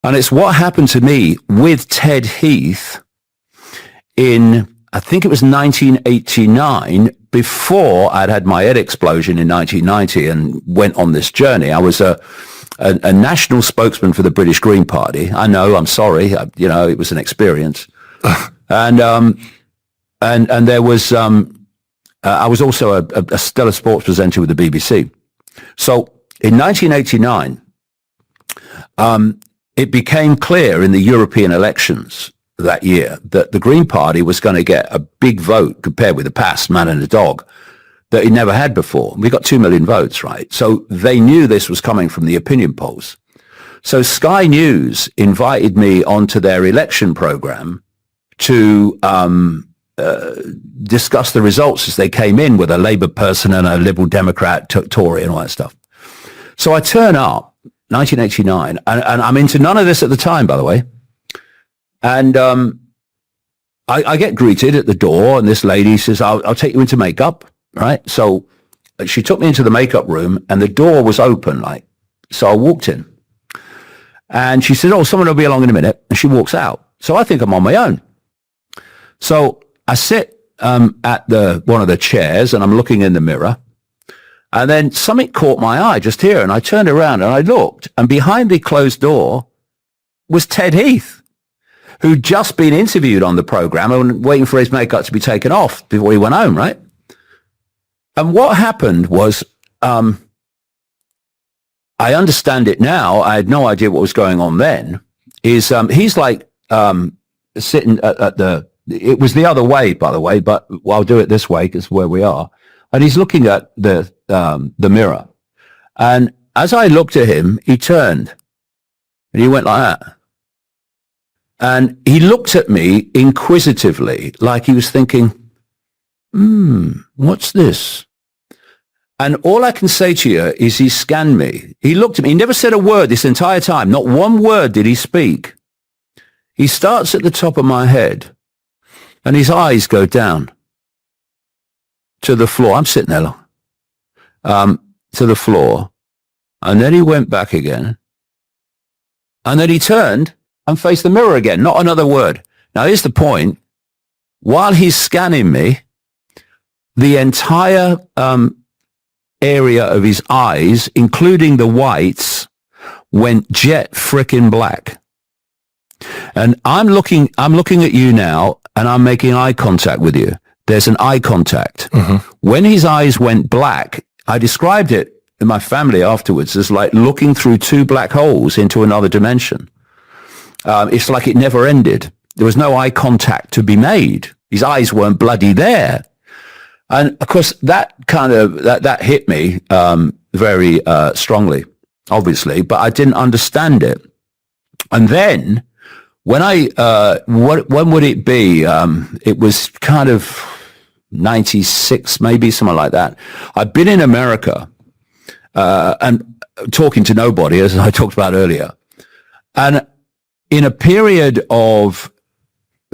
And it's what happened to me with Ted Heath in, I think it was 1989, before I'd had my head explosion in 1990 and went on this journey. I was a national spokesman for the British Green Party. I know, I'm sorry, it was an experience. and there was, I was also a stellar sports presenter with the BBC. So in 1989, it became clear in the European elections that year that the Green Party was going to get a big vote compared with the past, man and a dog, that it never had before. We got 2 million votes, right? So they knew this was coming from the opinion polls. So Sky News invited me onto their election program to discuss the results as they came in with a Labour person and a Liberal Democrat, Tory and all that stuff. So I turn up, 1989, and I'm into none of this at the time, by the way. And I get greeted at the door, and this lady says, I'll take you into makeup, right? So she took me into the makeup room, and the door was open, so I walked in. And she said, someone will be along in a minute, and she walks out. So I think I'm on my own. So I sit at one of the chairs, and I'm looking in the mirror. And then something caught my eye just here, and I turned around, and I looked, and behind the closed door was Ted Heath, who'd just been interviewed on the program and waiting for his makeup to be taken off before he went home, right? And what happened was, I understand it now, I had no idea what was going on then, is he's sitting at it was the other way, by the way, but I'll do it this way because where we are. And he's looking at the mirror. And as I looked at him, he turned and he went like that. And he looked at me inquisitively, like he was thinking, what's this? And all I can say to you is he scanned me. He looked at me. He never said a word this entire time. Not one word did he speak. He starts at the top of my head, and his eyes go down to the floor. I'm sitting there, to the floor. And then he went back again. And then he turned and faced the mirror again, not another word. Now, here's the point. While he's scanning me, the entire area of his eyes, including the whites, went jet frickin' black. And I'm looking at you now, and I'm making eye contact with you. There's an eye contact. Mm-hmm. When his eyes went black, I described it in my family afterwards as like looking through two black holes into another dimension. It's like it never ended. There was no eye contact to be made. His eyes weren't bloody there. And of course, that hit me very strongly, obviously, but I didn't understand it. And then when when would it be? It was kind of 96, maybe, something like that. I'd been in America and talking to nobody, as I talked about earlier. And in a period of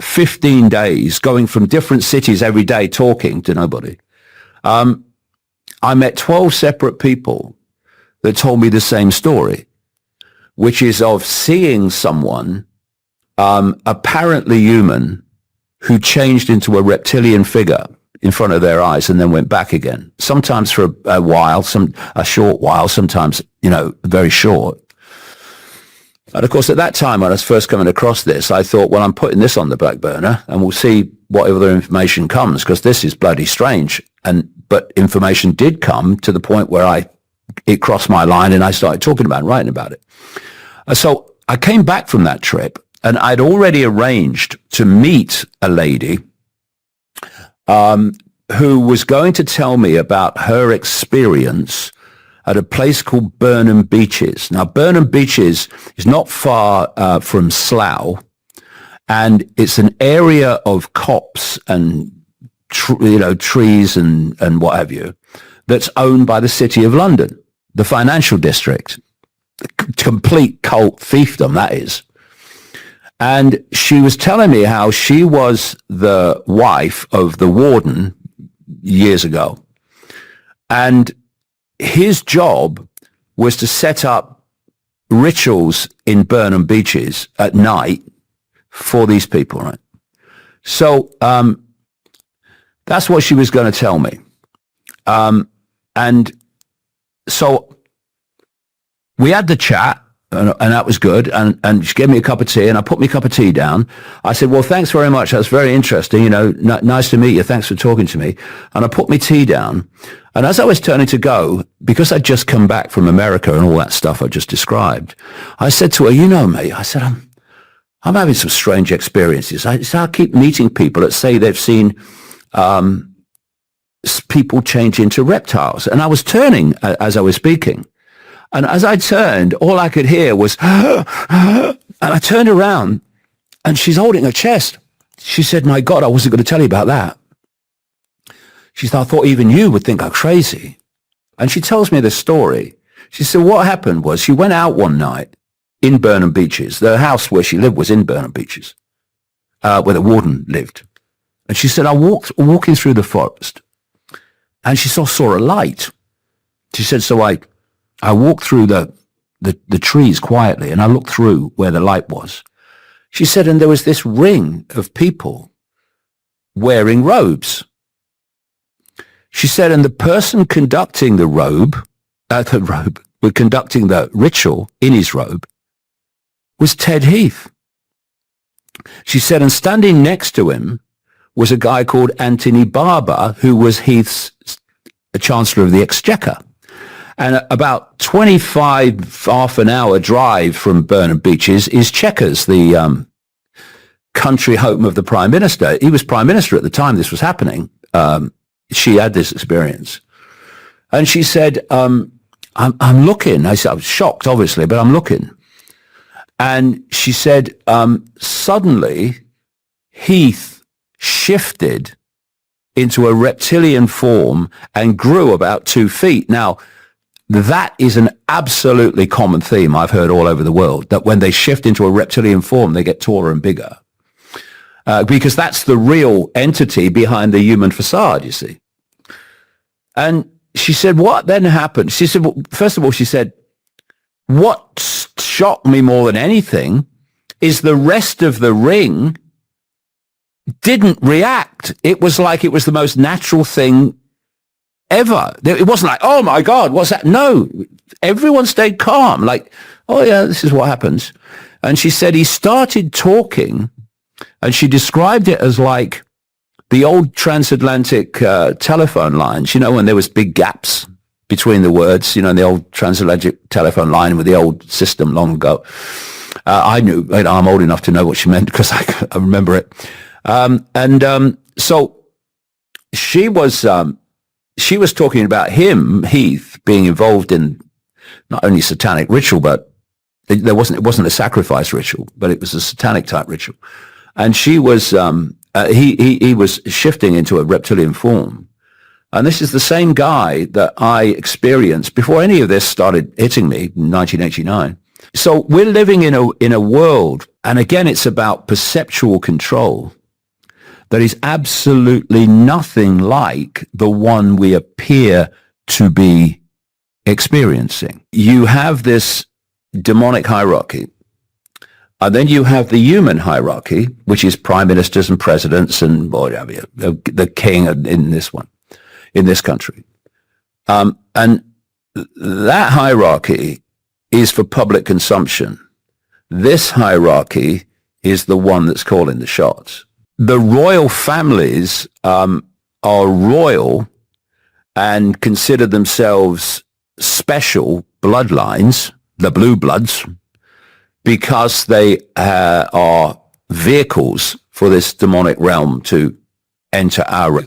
15 days, going from different cities every day, talking to nobody, I met 12 separate people that told me the same story, which is of seeing someone apparently human who changed into a reptilian figure in front of their eyes and then went back again, sometimes for a while, a short while, sometimes, very short. And of course, at that time, when I was first coming across this, I thought, well, I'm putting this on the back burner and we'll see what other information comes, because this is bloody strange. But information did come to the point where it crossed my line and I started talking about it, writing about it. So I came back from that trip and I'd already arranged to meet a lady who was going to tell me about her experience at a place called Burnham Beeches. Now, Burnham Beeches is not far from Slough, and it's an area of copse and trees and what have you, that's owned by the City of London, the financial district. Complete cult fiefdom, that is. And she was telling me how she was the wife of the warden years ago. And his job was to set up rituals in Burnham Beaches at night for these people, right? So that's what she was going to tell me. And so we had the chat, and that was good. And she gave me a cup of tea, and I put my cup of tea down. I said, well, thanks very much. That's very interesting. You know, nice to meet you. Thanks for talking to me. And I put my tea down. And as I was turning to go, because I'd just come back from America and all that stuff I just described, I said to her, you know, mate, I said, I'm having some strange experiences. I keep meeting people that say they've seen people change into reptiles. And I was turning as I was speaking. And as I turned, all I could hear was, and I turned around and she's holding her chest. She said, my God, I wasn't going to tell you about that. She said, I thought even you would think I'm crazy. And she tells me this story. She said, what happened was she went out one night in Burnham Beaches. The house where she lived was in Burnham Beaches, where the warden lived. And she said, I walking through the forest and she saw a light. She said, so I walked through the trees quietly and I looked through where the light was. She said, and there was this ring of people wearing robes. She said, and the person conducting conducting the ritual in his robe was Ted Heath. She said, and standing next to him was a guy called Anthony Barber, who was Heath's Chancellor of the Exchequer. And about half an hour drive from Burnham Beaches is Chequers, the country home of the Prime Minister. He was Prime Minister at the time this was happening. She had this experience. And she said, I'm looking. I said, I was shocked, obviously, but I'm looking. And she said, suddenly Heath shifted into a reptilian form and grew about 2 feet. Now, that is an absolutely common theme I've heard all over the world, that when they shift into a reptilian form, they get taller and bigger. Because that's the real entity behind the human facade, you see. And she said, what then happened? She said, well, first of all, she said, what shocked me more than anything is the rest of the ring didn't react. It was like it was the most natural thing ever. It wasn't like, oh my God, what's that? No, everyone stayed calm. Like, oh yeah, this is what happens. And she said he started talking, and she described it as like the old transatlantic telephone lines, you know, when there was big gaps between the words, you know, in the old transatlantic telephone line with the old system long ago. I knew, you know, I'm old enough to know what she meant because I remember it. So she was talking about him, Heath, being involved in not only satanic ritual, but it wasn't a sacrifice ritual, but it was a satanic type ritual. And she was, he was shifting into a reptilian form. And this is the same guy that I experienced before any of this started hitting me in 1989. So we're living in a world, and again, it's about perceptual control that is absolutely nothing like the one we appear to be experiencing. You have this demonic hierarchy, and then you have the human hierarchy, which is prime ministers and presidents and whatever, the king in this country. And that hierarchy is for public consumption. This hierarchy is the one that's calling the shots. The royal families are royal and consider themselves special bloodlines, the blue bloods, because they are vehicles for this demonic realm to enter our realm.